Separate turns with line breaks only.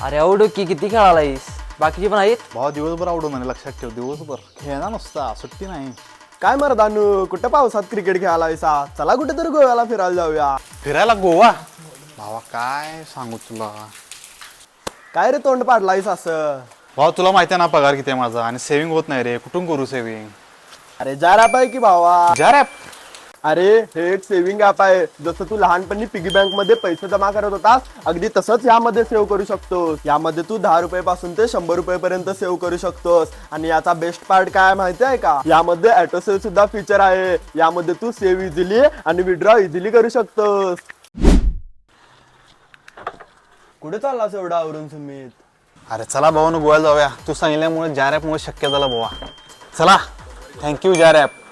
अरे आवडू की किती खेळालायस बाकीचे पण आहेत.
भावा दिवसभर आवडून म्हणे, लक्षात ठेव. दिवसभर खेळणार नुसता, सुट्टी नाही.
काय मर्दानू कुठं पावसात क्रिकेट खेळायला व्हायचा? चला कुठेतरी गोव्याला फिरायला जाऊया.
फिरायला गोवा? भावा काय सांगू तुला.
काय रे तोंड पाडलायस असं?
भावा तुला माहिती आहे ना पगार किती आहे माझा, आणि सेव्हिंग होत नाही रे. कुठून करू सेव्हिंग?
अरे जार ॲप आहे की भावा.
जार ॲप?
अरे हे एक सेव्हिंग ॲप आहे. जसं तू लहानपणी पिगी बँक मध्ये पैसे जमा करत होतास, अगदी तसंच यामध्ये सेव्ह करू शकतोस. यामध्ये तू 10 रुपये पासून ते 100 रुपये पर्यंत सेव्ह करू शकतोस. आणि याचा बेस्ट पार्ट काय माहिती आहे का? यामध्ये ऑटो सेव्ह सुद्धा फीचर आहे. यामध्ये तू सेव्ह इझिली आणि विड्रॉ इझिली करू शकतोस. कुठे चाललास एवढा आवरून सुमित?
अरे चला भावानं गोव्याला जाऊया. तू सांगितल्यामुळे जार ॲपमुळे शक्य झालं भावा. चला, थँक्यू जार ॲप.